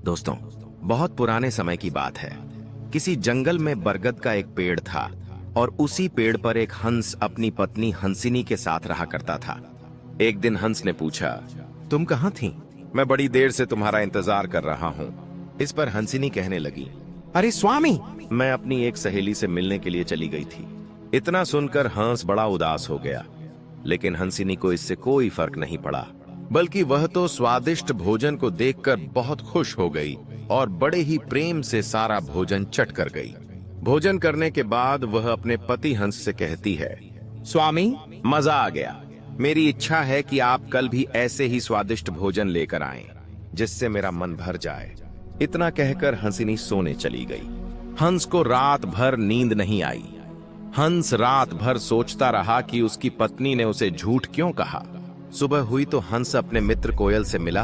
दोस्तों, बहुत पुराने समय की बात है। किसी जंगल में बरगद का एक पेड़ था और उसी पेड़ पर एक हंस अपनी पत्नी हंसिनी के साथ रहा करता था। एक दिन हंस ने पूछा, तुम कहाँ थी? मैं बड़ी देर से तुम्हारा इंतजार कर रहा हूँ। इस पर हंसिनी कहने लगी, अरे स्वामी, मैं अपनी एक सहेली से मिलने के लिए चली गई थी। इतना सुनकर हंस बड़ा उदास हो गया, लेकिन हंसिनी को इससे कोई फर्क नहीं पड़ा, बल्कि वह तो स्वादिष्ट भोजन को देखकर बहुत खुश हो गई और बड़े ही प्रेम से सारा भोजन चट कर गई। भोजन करने के बाद वह अपने पति हंस से कहती है, स्वामी, मजा आ गया। मेरी इच्छा है कि आप कल भी ऐसे ही स्वादिष्ट भोजन लेकर आएं, जिससे मेरा मन भर जाए। इतना कहकर हंसिनी सोने चली गई। हंस को रात भर नींद नहीं आई। हंस रात भर सोचता रहा कि उसकी पत्नी ने उसे झूठ क्यों कहा। सुबह हुई तो हंस अपने मित्र कोयल से मिला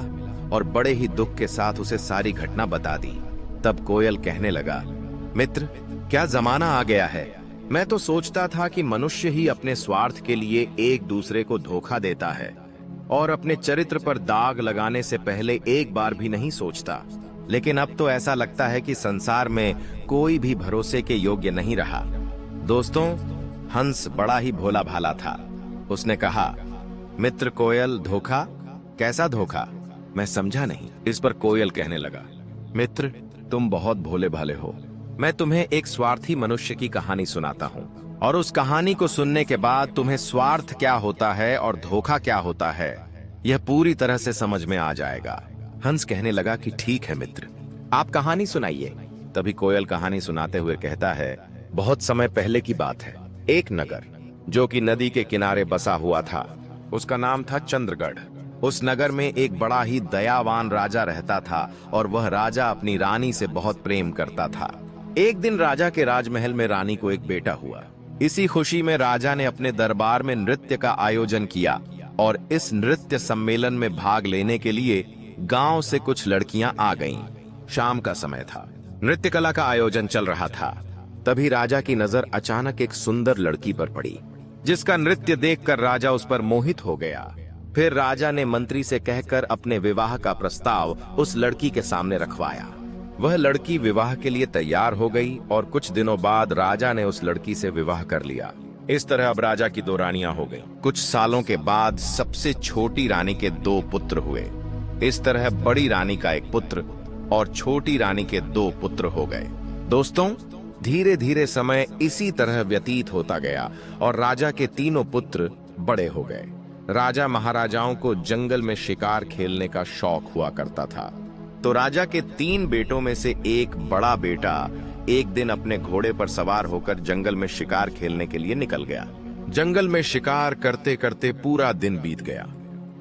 और बड़े ही दुख के साथ उसे सारी घटना बता दी। तब कोयल कहने लगा, मित्र, क्या जमाना आ गया है। मैं तो सोचता था कि मनुष्य ही अपने स्वार्थ के लिए एक दूसरे को धोखा देता है और अपने चरित्र पर दाग लगाने से पहले एक बार भी नहीं सोचता, लेकिन अब तो ऐसा लगता है कि संसार में कोई भी भरोसे के योग्य नहीं रहा। दोस्तों, हंस बड़ा ही भोला भाला था। उसने कहा, मित्र कोयल, धोखा? कैसा धोखा? मैं समझा नहीं। इस पर कोयल कहने लगा, मित्र, तुम बहुत भोले भाले हो। मैं तुम्हें एक स्वार्थी मनुष्य की कहानी सुनाता हूँ और उस कहानी को सुनने के बाद तुम्हें स्वार्थ क्या होता है और धोखा क्या होता है, यह पूरी तरह से समझ में आ जाएगा। हंस कहने लगा कि ठीक है मित्र, आप कहानी सुनाइए। तभी कोयल कहानी सुनाते हुए कहता है, बहुत समय पहले की बात है। एक नगर जो कि नदी के किनारे बसा हुआ था, उसका नाम था चंद्रगढ़। उस नगर में एक बड़ा ही दयावान राजा रहता था और वह राजा अपनी रानी से बहुत प्रेम करता था। एक दिन राजा के राजमहल में रानी को एक बेटा हुआ। इसी खुशी में राजा ने अपने दरबार में नृत्य का आयोजन किया और इस नृत्य सम्मेलन में भाग लेने के लिए गांव से कुछ लड़कियां आ गईं। शाम का समय था, नृत्य कला का आयोजन चल रहा था। तभी राजा की नजर अचानक एक सुंदर लड़की पर पड़ी, जिसका नृत्य देखकर राजा उस पर मोहित हो गया। फिर राजा ने मंत्री से कहकर अपने विवाह का प्रस्ताव उस लड़की के सामने रखवाया। वह लड़की विवाह के लिए तैयार हो गई और कुछ दिनों बाद राजा ने उस लड़की से विवाह कर लिया। इस तरह अब राजा की दो रानियां हो गईं। कुछ सालों के बाद सबसे छोटी रानी के दो पुत्र हुए। इस तरह बड़ी रानी का एक पुत्र और छोटी रानी के दो पुत्र हो गए। दोस्तों, धीरे धीरे समय इसी तरह व्यतीत होता गया और राजा के तीनों पुत्र बड़े हो गए। राजा महाराजाओं को जंगल में शिकार खेलने का शौक हुआ करता था, तो राजा के तीन बेटों में से एक बड़ा बेटा एक दिन अपने घोड़े पर सवार होकर जंगल में शिकार खेलने के लिए निकल गया। जंगल में शिकार करते करते पूरा दिन बीत गया,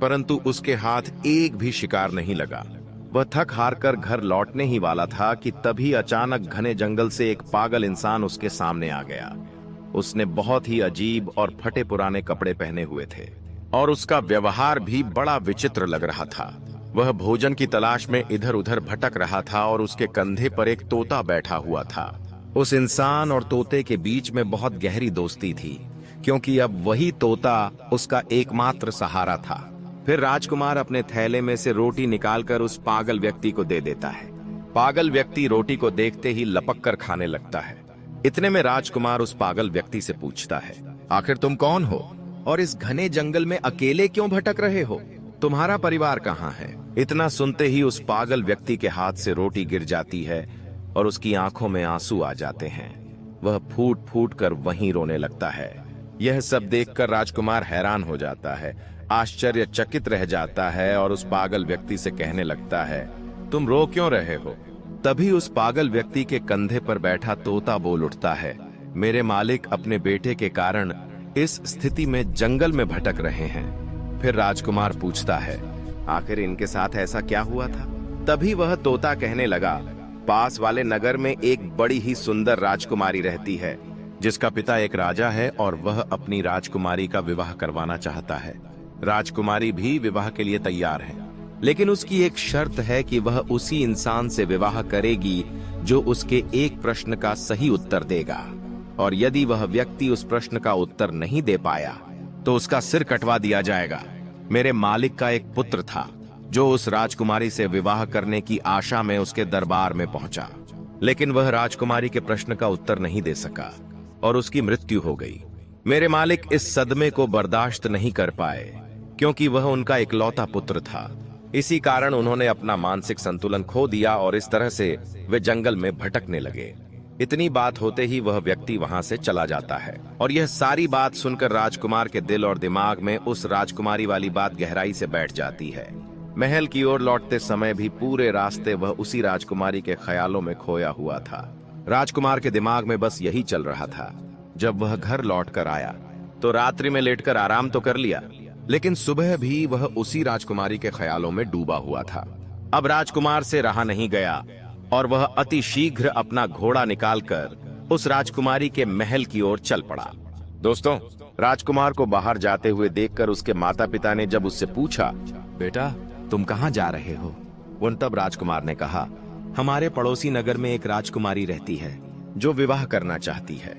परंतु उसके हाथ एक भी शिकार नहीं लगा। वह थक हार कर घर लौटने ही वाला था कि तभी अचानक घने जंगल से एक पागल इंसान उसके सामने आ गया। उसने बहुत ही अजीब और फटे पुराने कपड़े पहने हुए थे और उसका व्यवहार भी बड़ा विचित्र लग रहा था। वह भोजन की तलाश में इधर उधर भटक रहा था और उसके कंधे पर एक तोता बैठा हुआ था। उस इंसान और तोते के बीच में बहुत गहरी दोस्ती थी, क्योंकि अब वही तोता उसका एकमात्र सहारा था। फिर राजकुमार अपने थैले में से रोटी निकालकर उस पागल व्यक्ति को दे देता है। पागल व्यक्ति रोटी को देखते ही लपक कर खाने लगता है। इतने में राजकुमार उस पागल व्यक्ति से पूछता है, आखिर तुम कौन हो और इस घने जंगल में अकेले क्यों भटक रहे हो? तुम्हारा परिवार कहाँ है? इतना सुनते ही उस पागल व्यक्ति के हाथ से रोटी गिर जाती है और उसकी आंखों में आंसू आ जाते हैं। वह फूट फूट कर वहीं रोने लगता है। यह सब देखकर राजकुमार हैरान हो जाता है, आश्चर्यचकित रह जाता है और उस पागल व्यक्ति से कहने लगता है, तुम रो क्यों रहे हो? तभी उस पागल व्यक्ति के कंधे पर बैठा तोता बोल उठता है, मेरे मालिक अपने बेटे के कारण इस स्थिति में जंगल में भटक रहे हैं। फिर राजकुमार पूछता है, आखिर इनके साथ ऐसा क्या हुआ था? तभी वह तोता कहने लगा, पास वाले नगर में एक बड़ी ही सुंदर राजकुमारी रहती है, जिसका पिता एक राजा है और वह अपनी राजकुमारी का विवाह करवाना चाहता है। राजकुमारी भी विवाह के लिए तैयार है, लेकिन उसकी एक शर्त है कि वह उसी इंसान से विवाह करेगी जो उसके एक प्रश्न का सही उत्तर देगा, और यदि वह व्यक्ति उस प्रश्न का उत्तर नहीं दे पाया तो उसका सिर कटवा दिया जाएगा। मेरे मालिक का एक पुत्र था जो उस राजकुमारी से विवाह करने की आशा में उसके दरबार में पहुंचा। लेकिन वह राजकुमारी के प्रश्न का उत्तर नहीं दे सका और उसकी मृत्यु हो गई। मेरे मालिक इस सदमे को बर्दाश्त नहीं कर पाए, क्योंकि वह उनका इकलौता पुत्र था। इसी कारण उन्होंने अपना मानसिक संतुलन खो दिया और इस तरह से वे जंगल में भटकने लगे। इतनी बात होते ही वह व्यक्ति वहां से चला जाता है और यह सारी बात सुनकर राजकुमार के दिल और दिमाग में उस राजकुमारी वाली बात गहराई से बैठ जाती है। महल की ओर लौटते समय भी पूरे रास्ते वह उसी राजकुमारी के ख्यालों में खोया हुआ था। राजकुमार के दिमाग में बस यही चल रहा था। जब वह घर लौट कर आया तो रात्रि में लेटकर आराम तो कर लिया, लेकिन सुबह भी वह उसी राजकुमारी के ख्यालों में डूबा हुआ था। अब राजकुमार से रहा नहीं गया और वह अति शीघ्र अपना घोड़ा निकालकर उस राजकुमारी के महल की ओर चल पड़ा। दोस्तों, राजकुमार को बाहर जाते हुए देखकर उसके माता पिता ने जब उससे पूछा, बेटा तुम कहां जा रहे हो? तब राजकुमार ने कहा, हमारे पड़ोसी नगर में एक राजकुमारी रहती है जो विवाह करना चाहती है,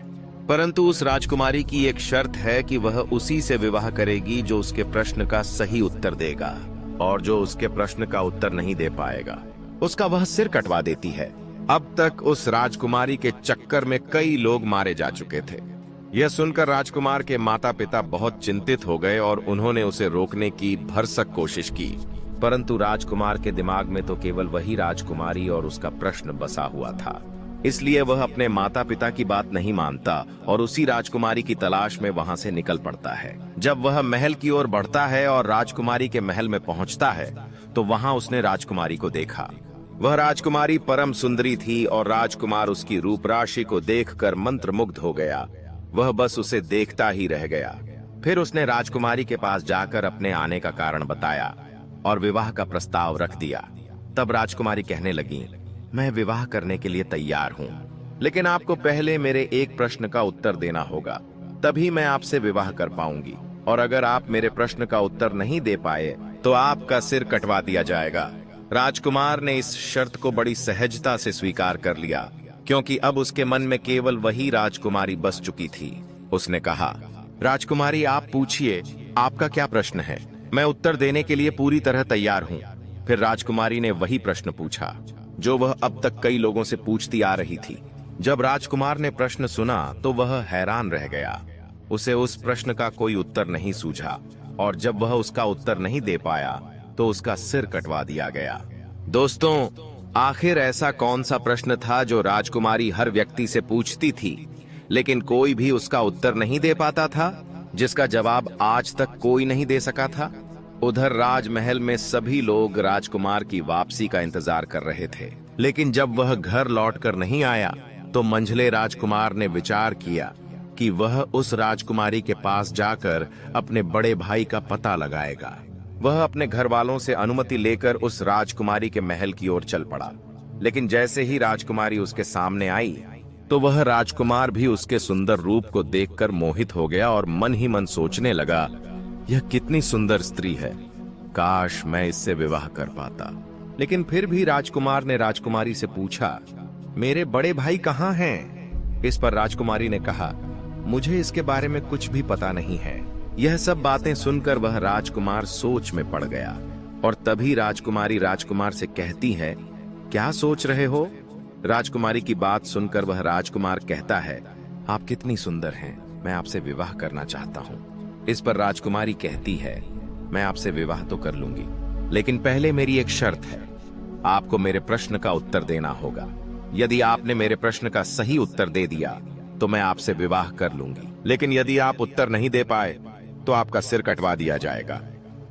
परंतु उस राजकुमारी की एक शर्त है कि वह उसी से विवाह करेगी जो उसके प्रश्न का सही उत्तर देगा, और जो उसके प्रश्न का उत्तर नहीं दे पाएगा उसका वह सिर कटवा देती है। अब तक उस राजकुमारी के चक्कर में कई लोग मारे जा चुके थे। यह सुनकर राजकुमार के माता पिता बहुत चिंतित हो गए और उन्होंने उसे रोकने की भरसक कोशिश की, परंतु राजकुमार के दिमाग में तो केवल वही राजकुमारी और उसका प्रश्न बसा हुआ था। इसलिए वह अपने माता पिता की बात नहीं मानता और उसी राजकुमारी की तलाश में वहां से निकल पड़ता है। जब वह महल की ओर बढ़ता है और राजकुमारी के महल में पहुंचता है तो वहां उसने राजकुमारी को देखा। वह राजकुमारी परम सुंदरी थी और राजकुमार उसकी रूप राशि को देखकर मंत्रमुग्ध हो गया। वह बस उसे देखता ही रह गया। फिर उसने राजकुमारी के पास जाकर अपने आने का कारण बताया और विवाह का प्रस्ताव रख दिया। तब राजकुमारी कहने लगी, मैं विवाह करने के लिए तैयार हूँ, लेकिन आपको पहले मेरे एक प्रश्न का उत्तर देना होगा, तभी मैं आपसे विवाह कर पाऊंगी, और अगर आप मेरे प्रश्न का उत्तर नहीं दे पाए तो आपका सिर कटवा दिया जाएगा। राजकुमार ने इस शर्त को बड़ी सहजता से स्वीकार कर लिया, क्योंकि अब उसके मन में केवल वही राजकुमारी बस चुकी थी। उसने कहा, राजकुमारी आप पूछिए, आपका क्या प्रश्न है? मैं उत्तर देने के लिए पूरी तरह तैयार हूँ। फिर राजकुमारी ने वही प्रश्न पूछा जो वह अब तक कई लोगों से पूछती आ रही थी। जब राजकुमार ने प्रश्न सुना तो वह हैरान रह गया। उसे उस प्रश्न का कोई उत्तर नहीं सूझा और जब वह उसका उत्तर नहीं दे पाया तो उसका सिर कटवा दिया गया। दोस्तों, आखिर ऐसा कौन सा प्रश्न था जो राजकुमारी हर व्यक्ति से पूछती थी, लेकिन कोई भी उसका उत्तर नहीं दे पाता था, जिसका जवाब आज तक कोई नहीं दे सका था? उधर राजमहल में सभी लोग राजकुमार की वापसी का इंतजार कर रहे थे, लेकिन जब वह घर लौटकर नहीं आया तो मंझले राजकुमार ने विचार किया कि वह उस राजकुमारी के पास जाकर अपने बड़े भाई का पता लगाएगा। वह अपने घर वालों से अनुमति लेकर उस राजकुमारी के महल की ओर चल पड़ा, लेकिन जैसे ही राजकुमारी उसके सामने आई तो वह राजकुमार भी उसके सुंदर रूप को देखकर मोहित हो गया और मन ही मन सोचने लगा, यह कितनी सुंदर स्त्री है, काश मैं इससे विवाह कर पाता। लेकिन फिर भी राजकुमार ने राजकुमारी से पूछा, मेरे बड़े भाई कहाँ हैं? इस पर राजकुमारी ने कहा, मुझे इसके बारे में कुछ भी पता नहीं है। यह सब बातें सुनकर वह राजकुमार सोच में पड़ गया और तभी राजकुमारी राजकुमार से कहती है, क्या सोच रहे हो? राजकुमारी की बात सुनकर वह राजकुमार कहता है, आप कितनी सुंदर हैं, मैं आपसे विवाह करना चाहता हूँ। इस पर राजकुमारी कहती है, मैं आपसे विवाह तो कर लूंगी, लेकिन पहले मेरी एक शर्त है, आपको मेरे प्रश्न का उत्तर देना होगा। यदि आपने मेरे प्रश्न का सही उत्तर दे दिया तो मैं आपसे विवाह कर लूंगी, लेकिन यदि आप उत्तर नहीं दे पाए तो आपका सिर कटवा दिया जाएगा।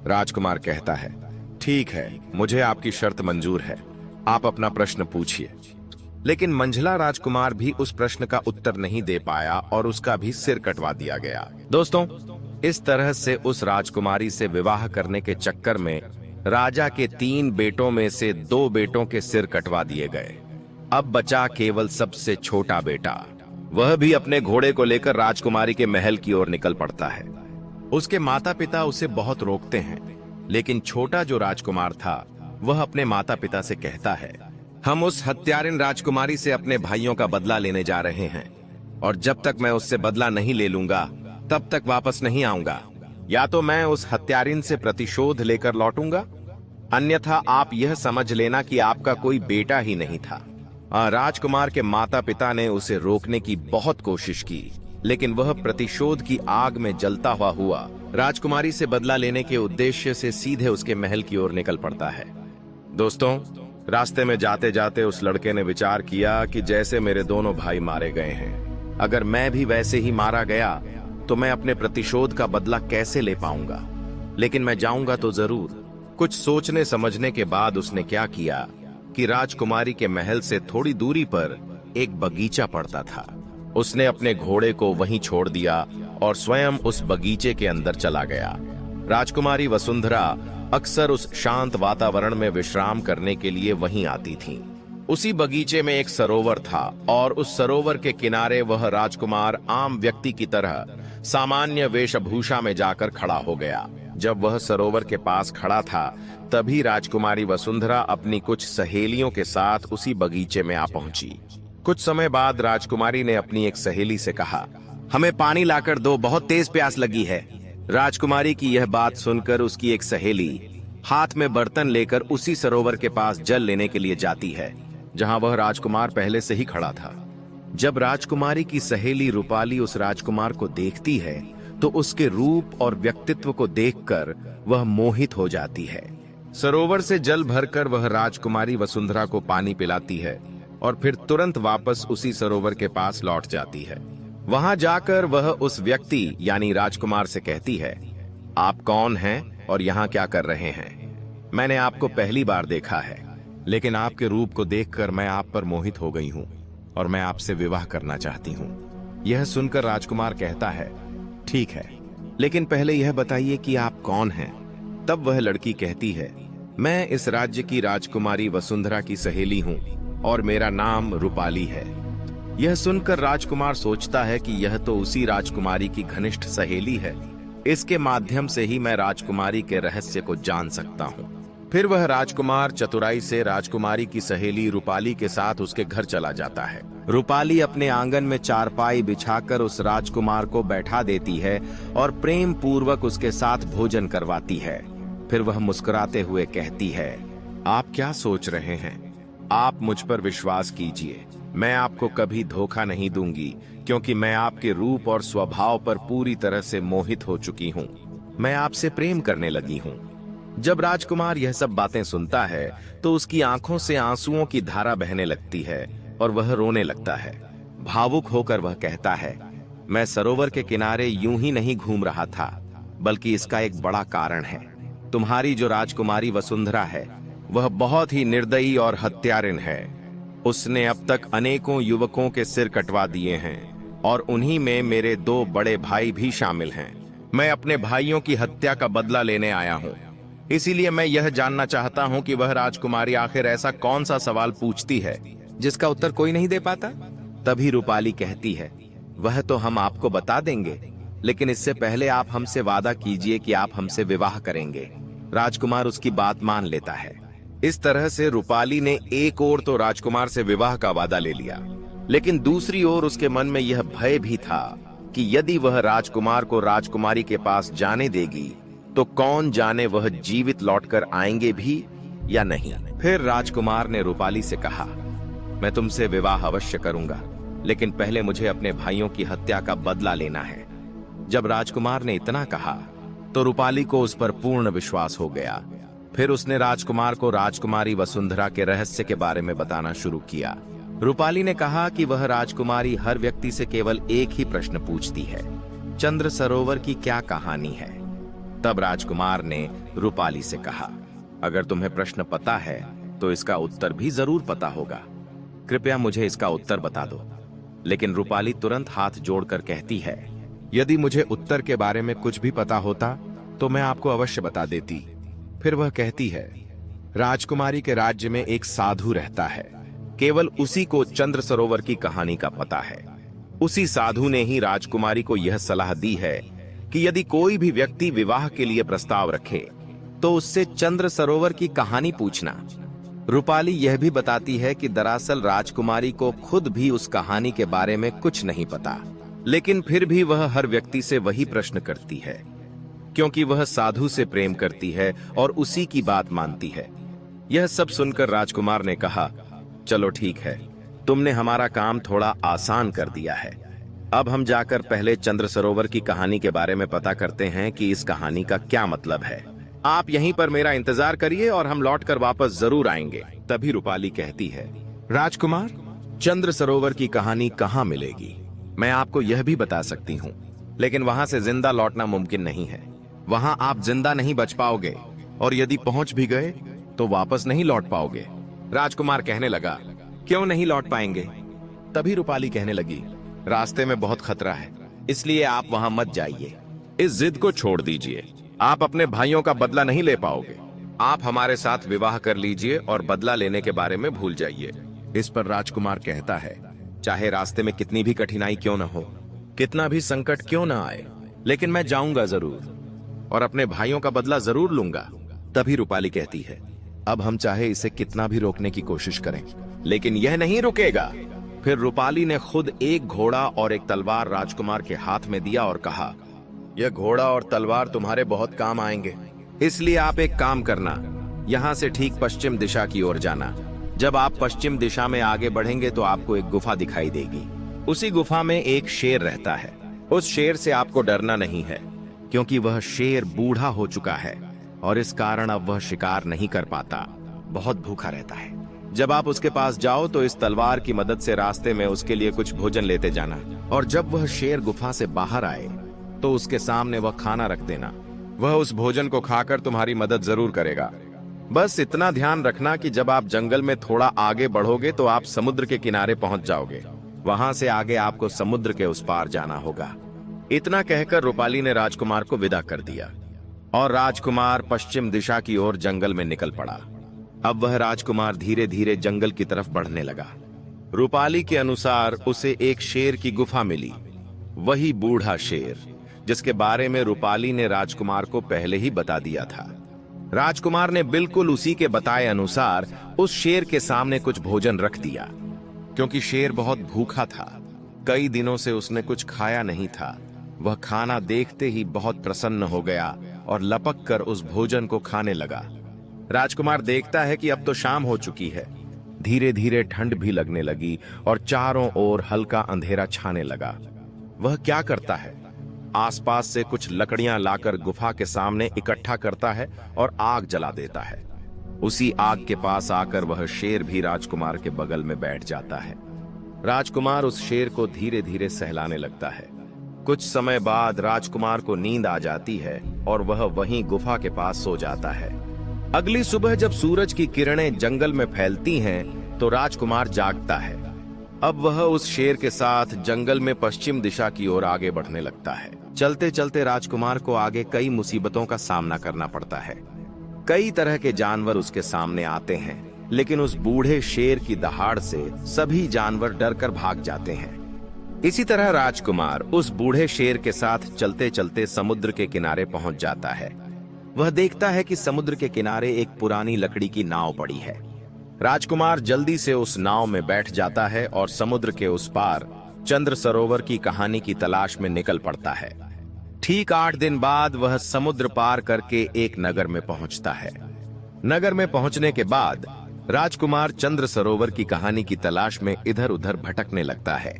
राजकुमार कहता है, ठीक है, मुझे आपकी शर्त मंजूर है, आप अपना प्रश्न पूछिए। लेकिन मंझला राजकुमार भी उस प्रश्न का उत्तर नहीं दे पाया और उसका भी सिर कटवा दिया गया। दोस्तों, इस तरह से उस राजकुमारी से विवाह करने के चक्कर में राजा के 3 बेटों में से 2 बेटों के सिर कटवा दिए गए। अब बचा केवल सबसे छोटा बेटा। वह भी अपने घोड़े को लेकर राजकुमारी के महल की ओर निकल पड़ता है। उसके माता पिता उसे बहुत रोकते हैं, लेकिन छोटा जो राजकुमार था वह अपने माता पिता से कहता है, हम उस हत्यारिन राजकुमारी से अपने भाइयों का बदला लेने जा रहे हैं और जब तक मैं उससे बदला नहीं ले लूंगा तब तक वापस नहीं आऊंगा। या तो मैं उस हत्यारिन से प्रतिशोध लेकर लौटूंगा, अन्यथा आप यह समझ लेना कि आपका कोई बेटा ही नहीं था। राजकुमार के माता पिता ने उसे रोकने की बहुत कोशिश की, लेकिन वह प्रतिशोध की आग में जलता हुआ राजकुमारी से बदला लेने के उद्देश्य से सीधे उसके महल की ओर निकल पड़ता है। दोस्तों, रास्ते में जाते जाते उस लड़के ने विचार किया कि जैसे मेरे दोनों भाई मारे गए हैं, अगर मैं भी वैसे ही मारा गया तो मैं अपने प्रतिशोध का बदला कैसे ले पाऊंगा, लेकिन मैं जाऊंगा तो जरूर। कुछ सोचने समझने के बाद उसने क्या किया कि राजकुमारी के महल से थोड़ी दूरी पर एक बगीचा पड़ता था। उसने अपने घोड़े को वहीं छोड़ दिया और स्वयं उस बगीचे के अंदर चला गया। राजकुमारी वसुंधरा अक्सर उस शांत वातावरण में विश्राम करने के लिए वहीं आती थीं। उसी बगीचे में एक सरोवर था और उस सरोवर के किनारे वह राजकुमार आम व्यक्ति की तरह सामान्य वेशभूषा में जाकर खड़ा हो गया। जब वह सरोवर के पास खड़ा था, तभी राजकुमारी वसुंधरा अपनी कुछ सहेलियों के साथ उसी बगीचे में आ पहुंची। कुछ समय बाद राजकुमारी ने अपनी एक सहेली से कहा, हमें पानी लाकर दो, बहुत तेज प्यास लगी है। राजकुमारी की यह बात सुनकर उसकी एक सहेली हाथ में बर्तन लेकर उसी सरोवर के पास जल लेने के लिए जाती है, जहां वह राजकुमार पहले से ही खड़ा था। जब राजकुमारी की सहेली रूपाली उस राजकुमार को देखती है, तो उसके रूप और व्यक्तित्व को देखकर वह मोहित हो जाती है। सरोवर से जल भरकर वह राजकुमारी वसुंधरा को पानी पिलाती है और फिर तुरंत वापस उसी सरोवर के पास लौट जाती है। वहां जाकर वह उस व्यक्ति यानी राजकुमार से कहती है, आप कौन हैं और यहाँ क्या कर रहे हैं? मैंने आपको पहली बार देखा है, लेकिन आपके रूप को देखकर मैं आप पर मोहित हो गई हूँ और मैं आपसे विवाह करना चाहती हूँ। यह सुनकर राजकुमार कहता है, ठीक है, लेकिन पहले यह बताइए कि आप कौन हैं? तब वह लड़की कहती है, मैं इस राज्य की राजकुमारी वसुंधरा की सहेली हूँ और मेरा नाम रूपाली है। यह सुनकर राजकुमार सोचता है कि यह तो उसी राजकुमारी की घनिष्ठ सहेली है, इसके माध्यम से ही मैं राजकुमारी के रहस्य को जान सकता हूँ। फिर वह राजकुमार चतुराई से राजकुमारी की सहेली रूपाली के साथ उसके घर चला जाता है। रूपाली अपने आंगन में चारपाई बिछाकर उस राजकुमार को बैठा देती है और प्रेम पूर्वक उसके साथ भोजन करवाती है। फिर वह मुस्कुराते हुए कहती है, आप क्या सोच रहे हैं? आप मुझ पर विश्वास कीजिए, मैं आपको कभी धोखा नहीं दूंगी, क्योंकि मैं आपके रूप और स्वभाव पर पूरी तरह से मोहित हो चुकी हूँ। मैं आपसे प्रेम करने लगी हूँ। जब राजकुमार यह सब बातें सुनता है, तो उसकी आंखों से आंसुओं की धारा बहने लगती है और वह रोने लगता है। भावुक होकर वह कहता है, मैं सरोवर के किनारे यूं ही नहीं घूम रहा था, बल्कि इसका एक बड़ा कारण है। तुम्हारी जो राजकुमारी वसुंधरा है, वह बहुत ही निर्दयी और हत्यारिन है। उसने अब तक अनेकों युवकों के सिर कटवा दिए हैं और उन्हीं में मेरे 2 बड़े भाई भी शामिल हैं। मैं अपने भाइयों की हत्या का बदला लेने आया हूँ। इसीलिए मैं यह जानना चाहता हूँ कि वह राजकुमारी आखिर ऐसा कौन सा सवाल पूछती है जिसका उत्तर कोई नहीं दे पाता। तभी रूपाली कहती है, वह तो हम आपको बता देंगे, लेकिन इससे पहले आप हमसे वादा कीजिए कि आप हमसे विवाह करेंगे। राजकुमार उसकी बात मान लेता है। इस तरह से रूपाली ने एक ओर तो राजकुमार से विवाह का वादा ले लिया, लेकिन दूसरी ओर उसके मन में यह भय भी था कि यदि वह राजकुमार को राजकुमारी के पास जाने देगी, तो कौन जाने वह जीवित लौटकर आएंगे भी या नहीं। फिर राजकुमार ने रूपाली से कहा, मैं तुमसे विवाह अवश्य करूंगा, लेकिन पहले मुझे अपने भाइयों की हत्या का बदला लेना है। जब राजकुमार ने इतना कहा, तो रूपाली को उस पर पूर्ण विश्वास हो गया। फिर उसने राजकुमार को राजकुमारी वसुंधरा के रहस्य के बारे में बताना शुरू किया। रूपाली ने कहा कि वह राजकुमारी हर व्यक्ति से केवल एक ही प्रश्न पूछती है, चंद्र सरोवर की क्या कहानी है? तब राजकुमार ने रूपाली से कहा, अगर तुम्हें प्रश्न पता है तो इसका उत्तर भी जरूर पता होगा, कृपया मुझे इसका उत्तर बता दो। लेकिन रूपाली तुरंत हाथ जोड़कर कहती है, यदि मुझे उत्तर के बारे में कुछ भी पता होता तो मैं आपको अवश्य बता देती। फिर वह कहती है, राजकुमारी के राज्य में एक साधु रहता है, केवल उसी को चंद्र सरोवर की कहानी का पता है। उसी साधु ने ही राजकुमारी को यह सलाह दी है कि यदि कोई भी व्यक्ति विवाह के लिए प्रस्ताव रखे तो उससे चंद्र सरोवर की कहानी पूछना। रूपाली यह भी बताती है कि दरअसल राजकुमारी को खुद भी उस कहानी के बारे में कुछ नहीं पता, लेकिन फिर भी वह हर व्यक्ति से वही प्रश्न करती है। क्योंकि वह साधु से प्रेम करती है और उसी की बात मानती है। यह सब सुनकर राजकुमार ने कहा, चलो ठीक है, तुमने हमारा काम थोड़ा आसान कर दिया है। अब हम जाकर पहले चंद्र सरोवर की कहानी के बारे में पता करते हैं कि इस कहानी का क्या मतलब है। आप यहीं पर मेरा इंतजार करिए और हम लौटकर वापस जरूर आएंगे। तभी रूपाली कहती है, राजकुमार, चंद्र सरोवर की कहानी कहाँ मिलेगी? मैं आपको यह भी बता सकती हूँ, लेकिन वहां से जिंदा लौटना मुमकिन नहीं है। वहां आप जिंदा नहीं बच पाओगे, और यदि पहुंच भी गए तो वापस नहीं लौट पाओगे। राजकुमार कहने लगा, क्यों नहीं लौट पाएंगे? तभी रूपाली कहने लगी, रास्ते में बहुत खतरा है, इसलिए आप वहां मत जाइए। इस जिद को छोड़ दीजिए, आप अपने भाइयों का बदला नहीं ले पाओगे। आप हमारे साथ विवाह कर लीजिए और बदला लेने के बारे में भूल जाइए। इस पर राजकुमार कहता है, चाहे रास्ते में कितनी भी कठिनाई क्यों न हो, कितना भी संकट क्यों न आए, लेकिन मैं जाऊंगा जरूर और अपने भाइयों का बदला जरूर लूंगा। तभी रूपाली कहती है, अब हम चाहे इसे कितना भी रोकने की कोशिश करें, लेकिन यह नहीं रुकेगा। फिर रूपाली ने खुद एक घोड़ा और एक तलवार राजकुमार के हाथ में दिया और कहा, यह घोड़ा और तलवार तुम्हारे बहुत काम आएंगे, इसलिए आप एक काम करना, यहाँ से ठीक पश्चिम दिशा की ओर जाना। जब आप पश्चिम दिशा में आगे बढ़ेंगे तो आपको एक गुफा दिखाई देगी। उसी गुफा में एक शेर रहता है। उस शेर से आपको डरना नहीं है, क्योंकि वह शेर बूढ़ा हो चुका है और इस कारण अब वह शिकार नहीं कर पाता, बहुत भूखा रहता है। जब आप उसके पास जाओ तो इस तलवार की मदद से रास्ते में उसके लिए कुछ भोजन लेते जाना, और जब वह शेर गुफा से बाहर आए तो उसके सामने वह खाना रख देना। वह उस भोजन को खाकर तुम्हारी मदद जरूर करेगा। बस इतना ध्यान रखना कि जब आप जंगल में थोड़ा आगे बढ़ोगे तो आप समुद्र के किनारे पहुंच जाओगे। वहां से आगे आपको समुद्र के उस पार जाना होगा। इतना कहकर रूपाली ने राजकुमार को विदा कर दिया और राजकुमार पश्चिम दिशा की ओर जंगल में निकल पड़ा। अब वह राजकुमार धीरे धीरे जंगल की तरफ बढ़ने लगा। रूपाली के अनुसार उसे एक शेर की गुफा मिली, वही बूढ़ा शेर जिसके बारे में रूपाली ने राजकुमार को पहले ही बता दिया था। राजकुमार ने बिल्कुल उसी के बताए अनुसार उस शेर के सामने कुछ भोजन रख दिया, क्योंकि शेर बहुत भूखा था। कई दिनों से उसने कुछ खाया नहीं था। वह खाना देखते ही बहुत प्रसन्न हो गया और लपक कर उस भोजन को खाने लगा। राजकुमार देखता है कि अब तो शाम हो चुकी है। धीरे धीरे ठंड भी लगने लगी और चारों ओर हल्का अंधेरा छाने लगा। वह क्या करता है, आसपास से कुछ लकड़ियां लाकर गुफा के सामने इकट्ठा करता है और आग जला देता है। उसी आग के पास आकर वह शेर भी राजकुमार के बगल में बैठ जाता है। राजकुमार उस शेर को धीरे धीरे सहलाने लगता है। कुछ समय बाद राजकुमार को नींद आ जाती है और वह वहीं गुफा के पास सो जाता है। अगली सुबह जब सूरज की किरणें जंगल में फैलती हैं, तो राजकुमार जागता है। अब वह उस शेर के साथ जंगल में पश्चिम दिशा की ओर आगे बढ़ने लगता है। चलते चलते राजकुमार को आगे कई मुसीबतों का सामना करना पड़ता है। कई तरह के जानवर उसके सामने आते हैं, लेकिन उस बूढ़े शेर की दहाड़ से सभी जानवर डरकर भाग जाते हैं। इसी तरह राजकुमार उस बूढ़े शेर के साथ चलते चलते समुद्र के किनारे पहुंच जाता है। वह देखता है कि समुद्र के किनारे एक पुरानी लकड़ी की नाव पड़ी है। राजकुमार जल्दी से उस नाव में बैठ जाता है और समुद्र के उस पार चंद्र सरोवर की कहानी की तलाश में निकल पड़ता है। ठीक 8 दिन बाद वह समुद्र पार करके एक नगर में पहुंचता है। नगर में पहुंचने के बाद राजकुमार चंद्र सरोवर की कहानी की तलाश में इधर उधर भटकने लगता है।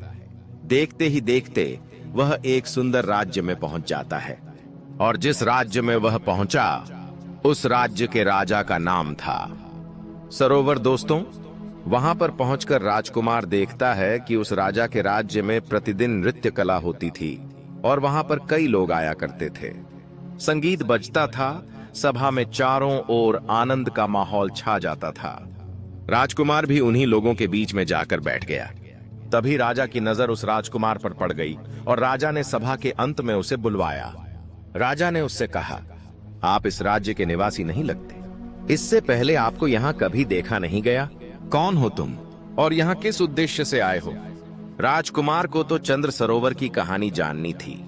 देखते ही देखते वह एक सुंदर राज्य में पहुंच जाता है, और जिस राज्य में वह पहुंचा उस राज्य के राजा का नाम था सरोवर। दोस्तों, वहां पर पहुंचकर राजकुमार देखता है कि उस राजा के राज्य में प्रतिदिन नृत्य कला होती थी और वहां पर कई लोग आया करते थे। संगीत बजता था, सभा में चारों ओर आनंद का माहौल छा जाता था। राजकुमार भी उन्हीं लोगों के बीच में जाकर बैठ गया। तभी राजा की नजर उस राजकुमार पर पड़ गई और राजा ने सभा के अंत में उसे बुलवाया। राजा ने उससे कहा, आप इस राज्य के निवासी नहीं लगते। इससे पहले आपको यहाँ कभी देखा नहीं गया। कौन हो तुम और यहाँ किस उद्देश्य से आए हो? राजकुमार को तो चंद्र सरोवर की कहानी जाननी थी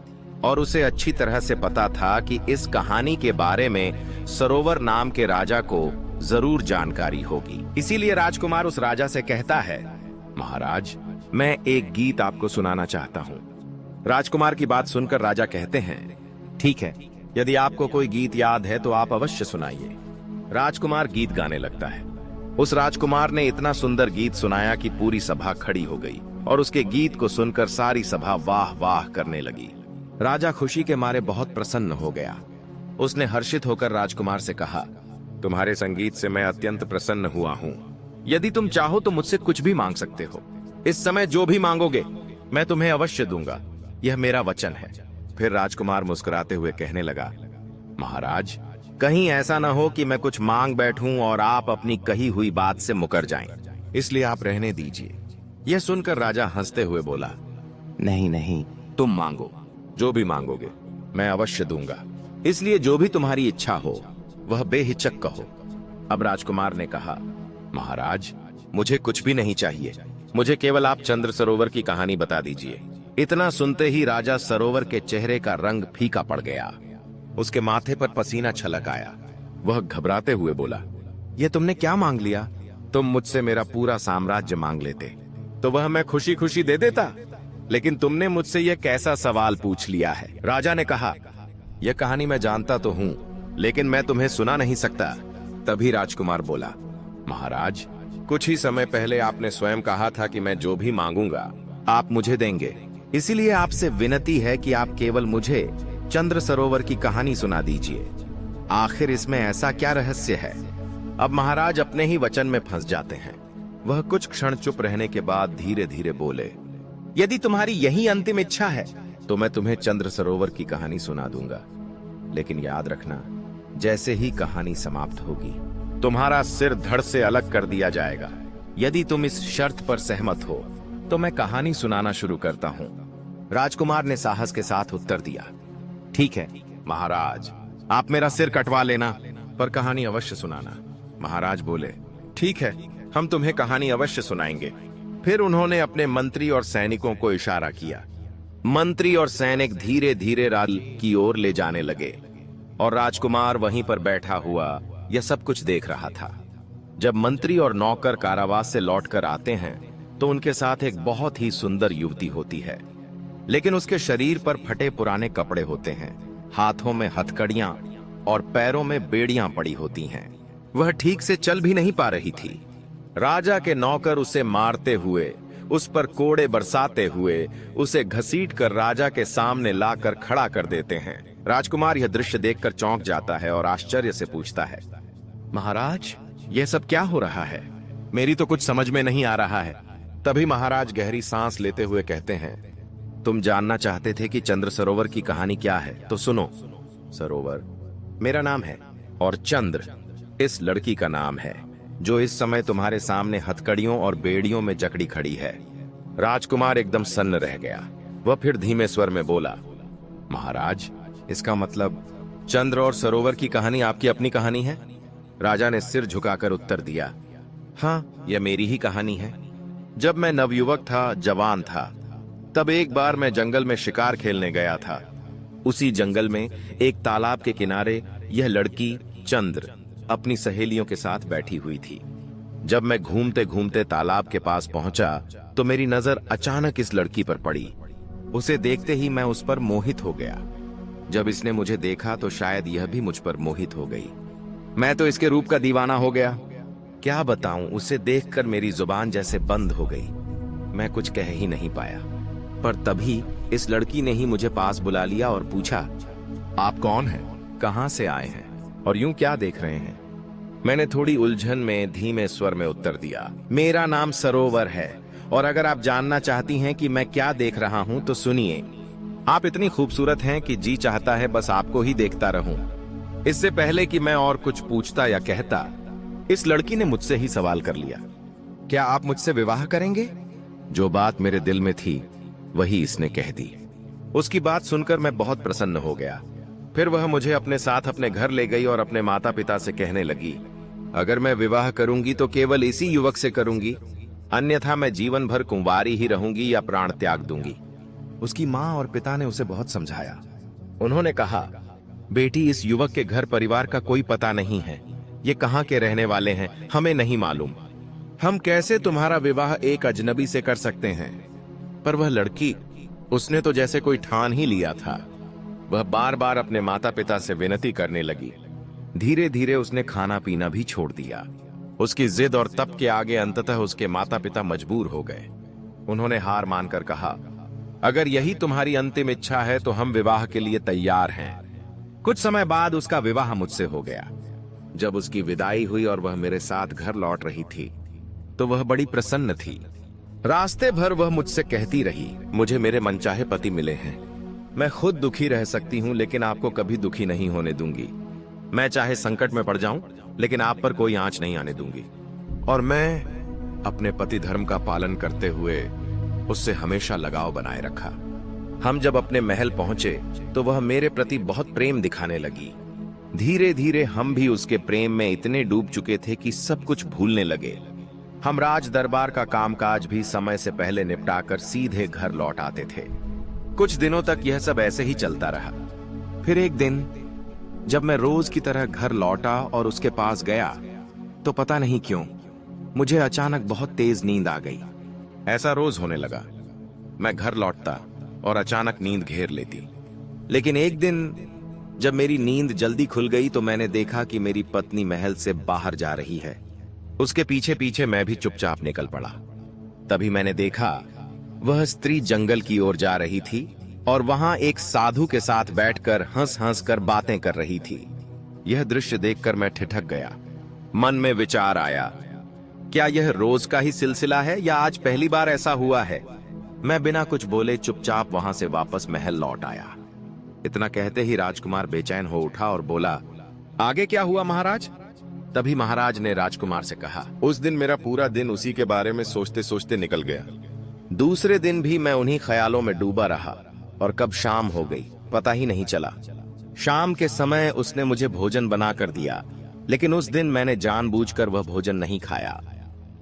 और उसे अच्छी तरह से पता था कि इस कहानी के बारे में सरोवर नाम के राजा को जरूर जानकारी होगी। इसीलिए राजकुमार उस राजा से कहता है, महाराज, मैं एक गीत आपको सुनाना चाहता हूँ। राजकुमार की बात सुनकर राजा कहते हैं, ठीक है, यदि आपको कोई गीत याद है तो आप अवश्य सुनाइए। राजकुमार गीत गाने लगता है। उस राजकुमार ने इतना सुंदर गीत सुनाया कि पूरी सभा खड़ी हो गई और उसके गीत को सुनकर सारी सभा वाह वाह करने लगी। राजा खुशी के मारे बहुत प्रसन्न हो गया। उसने हर्षित होकर राजकुमार से कहा, तुम्हारे संगीत से मैं अत्यंत प्रसन्न हुआ हूँ। यदि तुम चाहो तो मुझसे कुछ भी मांग सकते हो। इस समय जो भी मांगोगे मैं तुम्हें अवश्य दूंगा, यह मेरा वचन है। फिर राजकुमार मुस्कुराते हुए कहने लगा, महाराज, कहीं ऐसा ना हो कि मैं कुछ मांग बैठूं और आप अपनी कही हुई बात से मुकर जाएं, इसलिए आप रहने दीजिए। यह सुनकर राजा हंसते हुए बोला, नहीं नहीं, तुम मांगो, जो भी मांगोगे मैं अवश्य दूंगा, इसलिए जो भी तुम्हारी इच्छा हो वह बेहिचक कहो। अब राजकुमार ने कहा, महाराज, मुझे कुछ भी नहीं चाहिए, मुझे केवल आप चंद्र सरोवर की कहानी बता दीजिए। इतना सुनते ही राजा सरोवर के चेहरे का रंग फीका पड़ गया। उसके माथे पर पसीना छलक आया। वह घबराते हुए बोला, यह तुमने क्या मांग लिया? तुम मुझसे मेरा पूरा साम्राज्य मांग लेते तो वह मैं खुशी खुशी दे देता, लेकिन तुमने मुझसे यह कैसा सवाल पूछ लिया है? राजा ने कहा, यह कहानी मैं जानता तो हूं, लेकिन मैं तुम्हें सुना नहीं सकता। तभी राजकुमार बोला, महाराज, कुछ ही समय पहले आपने स्वयं कहा था कि मैं जो भी मांगूंगा आप मुझे देंगे, इसीलिए आपसे विनती है कि आप केवल मुझे चंद्र सरोवर की कहानी सुना दीजिए। आखिर इसमें ऐसा क्या रहस्य है? अब महाराज अपने ही वचन में फंस जाते हैं। वह कुछ क्षण चुप रहने के बाद धीरे धीरे बोले, यदि तुम्हारी यही अंतिम इच्छा है तो मैं तुम्हें चंद्र सरोवर की कहानी सुना दूंगा, लेकिन याद रखना, जैसे ही कहानी समाप्त होगी तुम्हारा सिर धड़ से अलग कर दिया जाएगा। यदि तुम इस शर्त पर सहमत हो तो मैं कहानी सुनाना शुरू करता हूं। राजकुमार ने साहस के साथ उत्तर दिया, ठीक है महाराज, आप मेरा सिर कटवा लेना पर कहानी अवश्य सुनाना। महाराज बोले, ठीक है, हम तुम्हें कहानी अवश्य सुनाएंगे। फिर उन्होंने अपने मंत्री और सैनिकों को इशारा किया। मंत्री और सैनिक धीरे धीरे राज की ओर ले जाने लगे और राजकुमार वहीं पर बैठा हुआ यह सब कुछ देख रहा था। जब मंत्री और नौकर कारावास से लौटकर आते हैं तो उनके साथ एक बहुत ही सुंदर युवती होती है, लेकिन उसके शरीर पर फटे पुराने कपड़े होते हैं, हाथों में हथकड़ियां और पैरों में बेड़ियां पड़ी होती हैं। वह ठीक से चल भी नहीं पा रही थी। राजा के नौकर उसे मारते हुए, उस पर कोड़े बरसाते हुए उसे घसीटकर राजा के सामने लाकर खड़ा कर देते हैं। राजकुमार यह दृश्य देखकर चौंक जाता है और आश्चर्य से पूछता है, महाराज, यह सब क्या हो रहा है? मेरी तो कुछ समझ में नहीं आ रहा है। तभी महाराज गहरी सांस लेते हुए कहते हैं, तुम जानना चाहते थे कि चंद्र सरोवर की कहानी क्या है, तो सुनो। सरोवर मेरा नाम है और चंद्र इस लड़की का नाम है जो इस समय तुम्हारे सामने हथकड़ियों और बेड़ियों में जकड़ी खड़ी है। राजकुमार एकदम सन्न रह गया। वह फिर धीमे स्वर में बोला, महाराज, इसका मतलब चंद्र और सरोवर की कहानी आपकी अपनी कहानी है? राजा ने सिर झुकाकर उत्तर दिया, हाँ, यह मेरी ही कहानी है। जब मैं नवयुवक था, जवान था, तब एक बार मैं जंगल में शिकार खेलने गया था। उसी जंगल में एक तालाब के किनारे यह लड़की चंद्र अपनी सहेलियों के साथ बैठी हुई थी। जब मैं घूमते घूमते तालाब के पास पहुंचा तो मेरी नजर अचानक इस लड़की पर पड़ी। उसे देखते ही मैं उस पर मोहित हो गया। जब इसने मुझे देखा तो शायद यह भी मुझ पर मोहित हो गई। मैं तो इसके रूप का दीवाना हो गया। क्या बताऊं, उसे देखकर मेरी जुबान जैसे बंद हो गई। मैं कुछ कह ही नहीं पाया। पर तभी इस लड़की ने ही मुझे पास बुला लिया और पूछा, आप कौन हैं? कहां से आए हैं और यूं क्या देख रहे हैं? मैंने थोड़ी उलझन में धीमे स्वर में उत्तर दिया, मेरा नाम सरोवर है और अगर आप जानना चाहती हैं कि मैं क्या देख रहा हूं तो सुनिए। आप इतनी खूबसूरत हैं कि जी चाहता है बस आपको ही देखता रहूं। इससे पहले कि मैं और कुछ पूछता या कहता, इस लड़की ने मुझसे ही सवाल कर लिया, क्या आप मुझसे विवाह करेंगे? जो बात मेरे दिल में थी वही इसने कह दी। उसकी बात सुनकर मैं बहुत प्रसन्न हो गया। फिर वह मुझे अपने साथ अपने घर ले गई और अपने माता पिता से कहने लगी, अगर मैं विवाह करूंगी तो केवल इसी युवक से करूंगी, अन्यथा मैं जीवन भर कुंवारी ही रहूंगी या प्राण त्याग दूंगी। उसकी माँ और पिता ने उसे बहुत समझाया। उन्होंने कहा, बेटी, इस युवक के घर परिवार का कोई पता नहीं है, ये कहाँ के रहने वाले हैं हमें नहीं मालूम। हम कैसे तुम्हारा विवाह एक अजनबी से कर सकते हैं? पर वह लड़की, उसने तो जैसे कोई ठान ही लिया था। वह बार बार अपने माता पिता से विनती करने लगी। धीरे धीरे उसने खाना पीना भी छोड़ दिया। उसकी जिद और तप के आगे अंततः उसके माता पिता मजबूर हो गए। उन्होंने हार मानकर कहा, अगर यही तुम्हारी अंतिम इच्छा है तो हम विवाह के लिए तैयार हैं। कुछ समय बाद उसका विवाह मुझसे हो गया। जब उसकी विदाई हुई और वह मेरे साथ घर लौट रही थी तो वह बड़ी प्रसन्न थी। रास्ते भर वह मुझसे कहती रही, मुझे मेरे मनचाहे पति मिले हैं। मैं खुद दुखी रह सकती हूं लेकिन आपको कभी दुखी नहीं होने दूंगी। मैं चाहे संकट में पड़ जाऊं लेकिन आप पर कोई आंच नहीं आने दूंगी। और मैं अपने पति धर्म का पालन करते हुए उससे हमेशा लगाव बनाए रखा। हम जब अपने महल पहुंचे तो वह मेरे प्रति बहुत प्रेम दिखाने लगी। धीरे धीरे हम भी उसके प्रेम में इतने डूब चुके थे कि सब कुछ भूलने लगे। हम राज दरबार का कामकाज भी समय से पहले निपटाकर सीधे घर लौट आते थे। कुछ दिनों तक यह सब ऐसे ही चलता रहा। फिर एक दिन जब मैं रोज की तरह घर लौटा और उसके पास गया तो पता नहीं क्यों मुझे अचानक बहुत तेज नींद आ गई। ऐसा रोज होने लगा। मैं घर लौटता और अचानक नींद घेर लेती। लेकिन एक दिन जब मेरी नींद जल्दी खुल गई तो मैंने देखा कि मेरी पत्नी महल से बाहर जा रही है। उसके पीछे पीछे मैं भी चुपचाप निकल पड़ा। तभी मैंने देखा वह स्त्री जंगल की ओर जा रही थी और वहां एक साधु के साथ बैठकर हंस हंस कर बातें कर रही थी। यह दृश्य देखकर मैं ठिठक गया। मन में विचार आया, क्या यह रोज का ही सिलसिला है या आज पहली बार ऐसा हुआ है? मैं बिना कुछ बोले चुपचाप वहां से वापस महल लौट आया। इतना कहते ही राजकुमार बेचैन हो उठा और बोला, आगे क्या हुआ महाराज? तभी महाराज ने राजकुमार से कहा, उस दिन मेरा पूरा दिन उसी के बारे में सोचते सोचते निकल गया। दूसरे दिन भी मैं उन्हीं ख्यालों में डूबा रहा और कब शाम हो गई पता ही नहीं चला। शाम के समय उसने मुझे भोजन बना कर दिया, लेकिन उस दिन मैंने जानबूझकर वह भोजन नहीं खाया।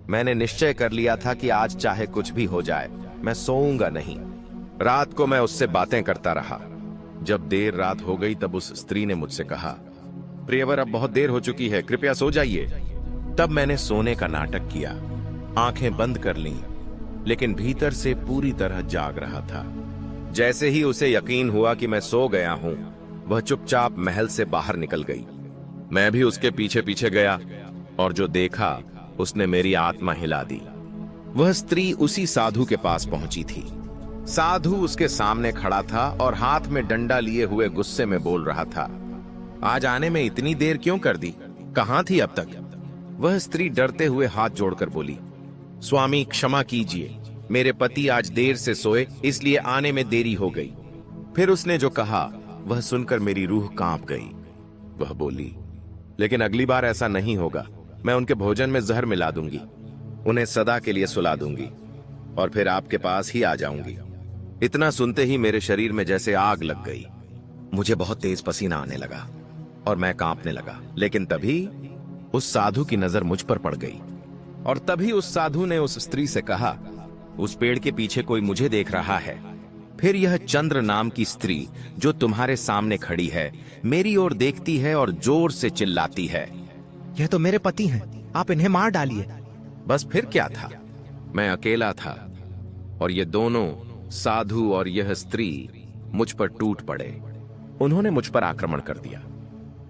मैंने निश्चय कर लिया था कि आज चाहे कुछ भी हो जाए मैं सोऊंगा नहीं। रात को मैं उससे बातें करता रहा। जब देर रात हो गई तब उस स्त्री ने मुझसे कहा, प्रियवर अब बहुत देर हो चुकी है, कृपया सो जाइए। तब मैंने सोने का नाटक किया, आंखें बंद कर लीं, लेकिन भीतर से पूरी तरह जाग रहा था। जैसे ही उसे यकीन हुआ कि मैं सो गया हूं, वह चुपचाप महल से बाहर निकल गई। मैं भी उसके पीछे पीछे गया और जो देखा उसने मेरी आत्मा हिला दी। वह स्त्री उसी साधु के पास पहुंची थी। साधु उसके सामने खड़ा था और हाथ में डंडा लिए हुए गुस्से में बोल रहा था, आज आने में इतनी देर क्यों कर दी? कहां थी अब तक? वह स्त्री डरते हुए हाथ जोड़कर बोली, स्वामी क्षमा कीजिए, मेरे पति आज देर से सोए इसलिए आने में देरी हो गई। फिर उसने जो कहा वह सुनकर मेरी रूह कांप गई। वह बोली, लेकिन अगली बार ऐसा नहीं होगा। मैं उनके भोजन में जहर मिला दूंगी, उन्हें सदा के लिए सुला दूंगी और फिर आपके पास ही आ जाऊंगी। इतना सुनते ही मेरे शरीर में जैसे आग लग गई। मुझे बहुत तेज पसीना आने लगा और मैं कांपने लगा। लेकिन तभी उस साधु की नजर मुझ पर पड़ गई और तभी उस साधु ने उस स्त्री से कहा, उस पेड़ के पीछे कोई मुझे देख रहा है। फिर यह चंद्र नाम की स्त्री जो तुम्हारे सामने खड़ी है मेरी ओर देखती है और जोर से चिल्लाती है, यह तो मेरे पति हैं, आप इन्हें मार डालिए। बस फिर क्या था, मैं अकेला था और ये दोनों साधु और यह स्त्री मुझ पर टूट पड़े। उन्होंने मुझ पर आक्रमण कर दिया।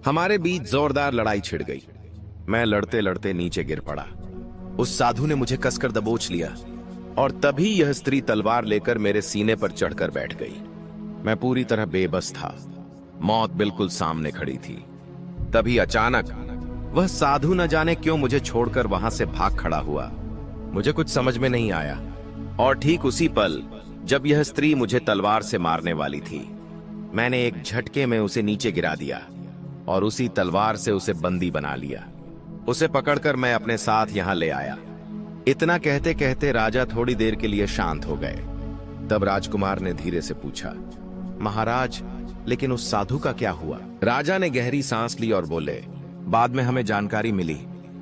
हमारे बीच जोरदार लड़ाई छिड़ गई। मैं लड़ते लड़ते नीचे गिर पड़ा। उस साधु ने मुझे कसकर दबोच लिया और तभी यह स्त्री तलवार लेकर मेरे सीने पर चढ़कर बैठ गई। मैं पूरी तरह बेबस था, मौत बिल्कुल सामने खड़ी थी। तभी अचानक वह साधु न जाने क्यों मुझे छोड़कर वहां से भाग खड़ा हुआ। मुझे कुछ समझ में नहीं आया और ठीक उसी पल जब यह स्त्री मुझे तलवार से मारने वाली थी, मैंने एक झटके में उसे नीचे गिरा दिया और उसी तलवार से उसे बंदी बना लिया। उसे पकड़कर मैं अपने साथ यहां ले आया। इतना कहते कहते राजा थोड़ी देर के लिए शांत हो गए। तब राजकुमार ने धीरे से पूछा, महाराज, लेकिन उस साधु का क्या हुआ? राजा ने गहरी सांस ली और बोले, बाद में हमें जानकारी मिली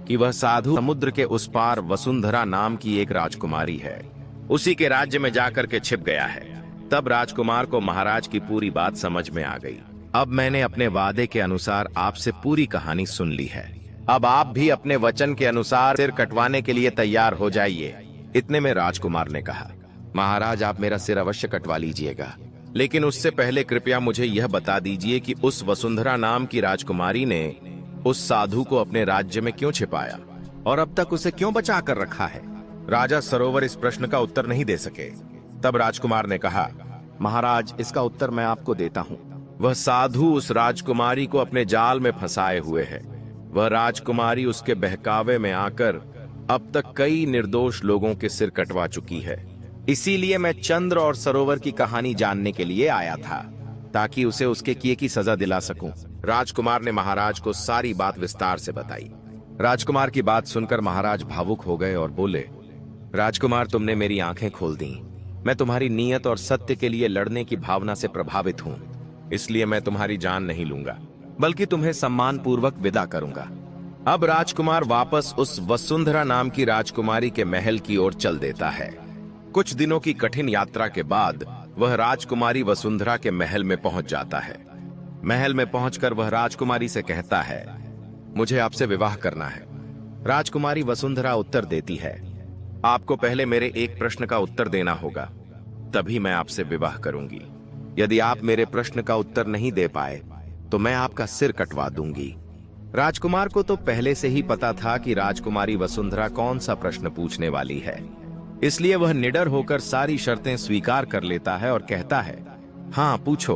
कि वह साधु समुद्र के उस पार वसुंधरा नाम की एक राजकुमारी है, उसी के राज्य में जाकर के छिप गया है। तब राजकुमार को महाराज की पूरी बात समझ में आ गई। अब मैंने अपने वादे के अनुसार आपसे पूरी कहानी सुन ली है। अब आप भी अपने वचन के अनुसार सिर कटवाने के लिए तैयार हो जाइए। इतने में राजकुमार ने कहा, महाराज आप मेरा सिर अवश्य कटवा लीजिएगा, लेकिन उससे पहले कृपया मुझे यह बता दीजिए कि उस वसुंधरा नाम की राजकुमारी ने उस साधु को अपने राज्य में क्यों छिपाया और अब तक उसे क्यों बचा कर रखा है। राजा सरोवर इस प्रश्न का उत्तर नहीं दे सके। तब राजकुमार ने कहा, महाराज, इसका उत्तर मैं आपको देता हूँ। वह साधु उस राजकुमारी को अपने जाल में फंसाए हुए है। वह राजकुमारी उसके बहकावे में आकर अब तक कई निर्दोष लोगों के सिर कटवा चुकी है। इसीलिए मैं चंद्र और सरोवर की कहानी जानने के लिए आया था, ताकि उसे उसके किए की सजा दिला सकूं। राजकुमार ने महाराज को सारी बात विस्तार से बताई। राजकुमार की बात सुनकर महाराज भावुक हो गए और बोले, राजकुमार, तुमने मेरी आंखें खोल दी। मैं तुम्हारी नीयत और सत्य के लिए लड़ने की भावना से प्रभावित हूं, इसलिए मैं तुम्हारी जान नहीं लूंगा, बल्कि तुम्हें सम्मान पूर्वक विदा करूंगा। अब राजकुमार वापस उस वसुंधरा नाम की राजकुमारी के महल की ओर चल देता है। कुछ दिनों की कठिन यात्रा के बाद वह राजकुमारी वसुंधरा के महल में पहुंच जाता है। महल में पहुंचकर वह राजकुमारी से कहता है, मुझे आपसे विवाह करना है। राजकुमारी वसुंधरा उत्तर देती है, आपको पहले मेरे एक प्रश्न का उत्तर देना होगा, तभी मैं आपसे विवाह करूंगी। यदि आप मेरे प्रश्न का उत्तर नहीं दे पाए तो मैं आपका सिर कटवा दूंगी। राजकुमार को तो पहले से ही पता था कि राजकुमारी वसुंधरा कौन सा प्रश्न पूछने वाली है, इसलिए वह निडर होकर सारी शर्तें स्वीकार कर लेता है और कहता है, हाँ पूछो,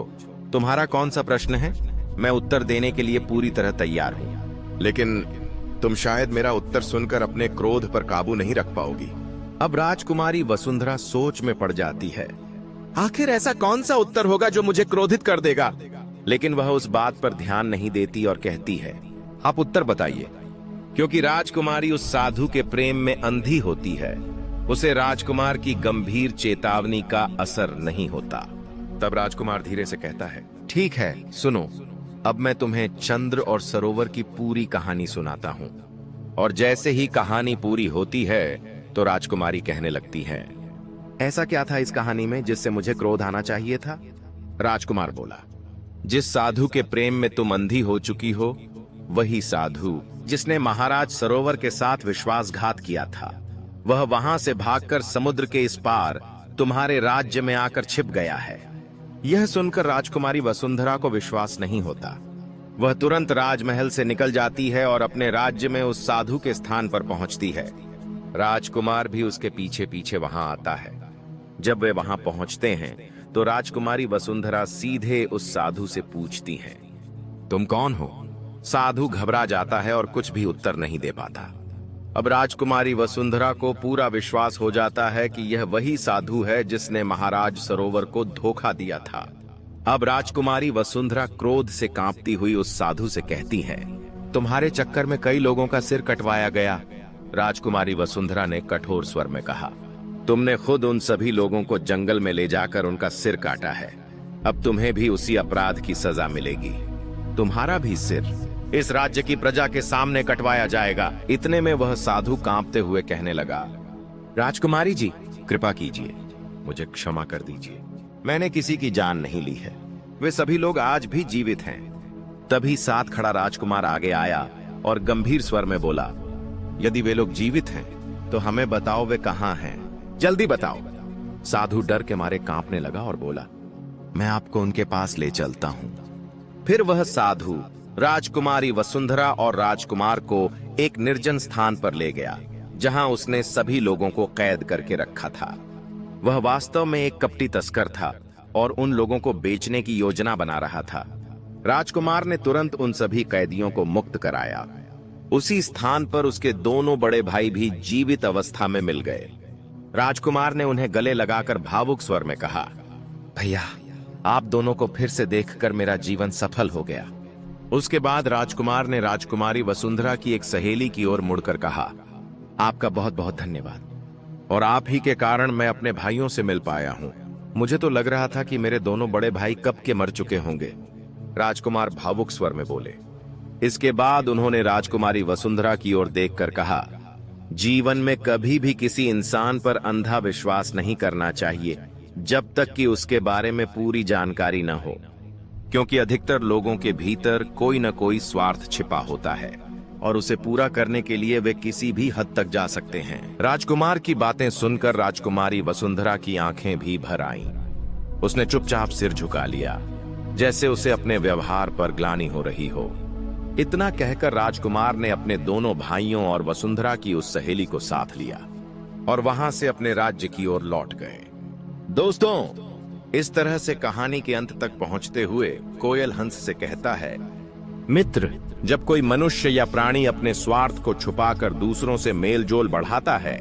तुम्हारा कौन सा प्रश्न है? मैं उत्तर देने के लिए पूरी तरह तैयार हूं, लेकिन तुम शायद मेरा उत्तर सुनकर अपने क्रोध पर काबू नहीं रख पाओगी। अब राजकुमारी वसुंधरा सोच में पड़ जाती है, आखिर ऐसा कौन सा उत्तर होगा जो मुझे क्रोधित कर देगा? लेकिन वह उस बात पर ध्यान नहीं देती और कहती है, आप उत्तर बताइए। क्योंकि राजकुमारी उस साधु के प्रेम में अंधी होती है, उसे राजकुमार की गंभीर चेतावनी का असर नहीं होता। तब राजकुमार धीरे से कहता है, ठीक है, सुनो, अब मैं तुम्हें चंद्र और सरोवर की पूरी कहानी सुनाता हूं। और जैसे ही कहानी पूरी होती है तो राजकुमारी कहने लगती है, ऐसा क्या था इस कहानी में जिससे मुझे क्रोध आना चाहिए था? राजकुमार बोला, जिस साधु के प्रेम में तुम अंधी हो चुकी हो, वही साधु जिसने महाराज सरोवर के साथ विश्वासघात किया था, वह वहां से भागकर समुद्र के इस पार तुम्हारे राज्य में आकर छिप गया है। यह सुनकर राजकुमारी वसुंधरा को विश्वास नहीं होता। वह तुरंत राजमहल से निकल जाती है और अपने राज्य में उस साधु के स्थान पर पहुंचती है। राजकुमार भी उसके पीछे पीछे वहां आता है। जब वे वहां पहुंचते हैं तो राजकुमारी वसुंधरा सीधे उस साधु से पूछती है, तुम कौन हो? साधु घबरा जाता है और कुछ भी उत्तर नहीं दे पाता। अब राजकुमारी वसुंधरा को पूरा विश्वास हो जाता है कि यह वही साधु है जिसने महाराज सरोवर को धोखा दिया था। अब राजकुमारी वसुंधरा क्रोध से कांपती हुई उस साधु से कहती है, तुम्हारे चक्कर में कई लोगों का सिर कटवाया गया। राजकुमारी वसुंधरा ने कठोर स्वर में कहा, तुमने खुद उन सभी लोगों को जंगल में ले जाकर उनका सिर काटा है। अब तुम्हें भी उसी अपराध की सजा मिलेगी। तुम्हारा भी सिर इस राज्य की प्रजा के सामने कटवाया जाएगा। इतने में वह साधु कांपते हुए कहने लगा, राजकुमारी जी, कृपा कीजिए, मुझे क्षमा कर दीजिए। मैंने किसी की जान नहीं ली है। वे सभी लोग आज भी जीवित हैं। तभी साथ खड़ा राजकुमार आगे आया और गंभीर स्वर में बोला, यदि वे लोग जीवित हैं तो हमें बताओ वे कहां हैं, जल्दी बताओ। साधु डर के मारे कांपने लगा और बोला, मैं आपको उनके पास ले चलता हूं। फिर वह साधु राजकुमारी वसुंधरा और राजकुमार को एक निर्जन स्थान पर ले गया, जहां उसने सभी लोगों को कैद करके रखा था। वह वास्तव में एक कपटी तस्कर था और उन लोगों को बेचने की योजना बना रहा था। राजकुमार ने तुरंत उन सभी कैदियों को मुक्त कराया। उसी स्थान पर उसके दोनों बड़े भाई भी जीवित अवस्था में मिल गए। राजकुमार ने उन्हें गले लगाकर भावुक स्वर में कहा, भैया, आप दोनों को फिर से देखकर मेरा जीवन सफल हो गया। उसके बाद राजकुमार ने राजकुमारी वसुंधरा की एक सहेली की ओर मुड़कर कहा, आपका बहुत बहुत धन्यवाद, और आप ही के कारण मैं अपने भाइयों से मिल पाया हूं। मुझे तो लग रहा था कि मेरे दोनों बड़े भाई कब के मर चुके होंगे। राजकुमार भावुक स्वर में बोले। इसके बाद उन्होंने राजकुमारी वसुंधरा की ओर देखकर कहा, जीवन में कभी भी किसी इंसान पर अंधा विश्वास नहीं करना चाहिए जब तक कि उसके बारे में पूरी जानकारी न हो, क्योंकि अधिकतर लोगों के भीतर कोई न कोई स्वार्थ छिपा होता है और उसे पूरा करने के लिए वे किसी भी हद तक जा सकते हैं। राजकुमार की बातें सुनकर राजकुमारी वसुंधरा की आंखें भी भर आईं। उसने चुपचाप सिर झुका लिया, जैसे उसे अपने व्यवहार पर ग्लानि हो रही हो। इतना कहकर राजकुमार ने अपने दोनों भाइयों और वसुंधरा की उस सहेली को साथ लिया और वहां से अपने राज्य की ओर लौट गए। दोस्तों, इस तरह से कहानी के अंत तक पहुंचते हुए कोयल हंस से कहता है, मित्र, जब कोई मनुष्य या प्राणी अपने स्वार्थ को छुपाकर दूसरों से मेल जोल बढ़ाता है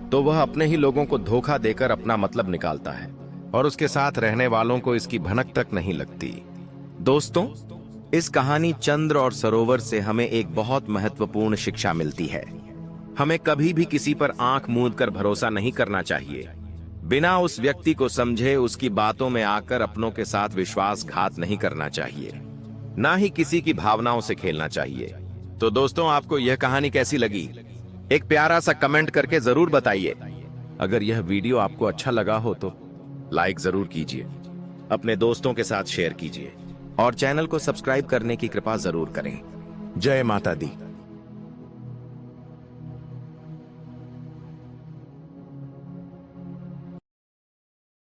तो वह अपने ही लोगों को धोखा देकर अपना मतलब निकालता है और उसके साथ रहने वालों को इसकी भनक तक नहीं लगती। दोस्तों, इस कहानी चंद्र और सरोवर से हमें एक बहुत महत्वपूर्ण शिक्षा मिलती है। हमें कभी भी किसी पर आंख मूंद कर भरोसा नहीं करना चाहिए। बिना उस व्यक्ति को समझे उसकी बातों में आकर अपनों के साथ विश्वासघात नहीं करना चाहिए, ना ही किसी की भावनाओं से खेलना चाहिए। तो दोस्तों, आपको यह कहानी कैसी लगी? एक प्यारा सा कमेंट करके जरूर बताइए। अगर यह वीडियो आपको अच्छा लगा हो तो लाइक जरूर कीजिए, अपने दोस्तों के साथ शेयर कीजिए और चैनल को सब्सक्राइब करने की कृपा जरूर करें। जय माता दी।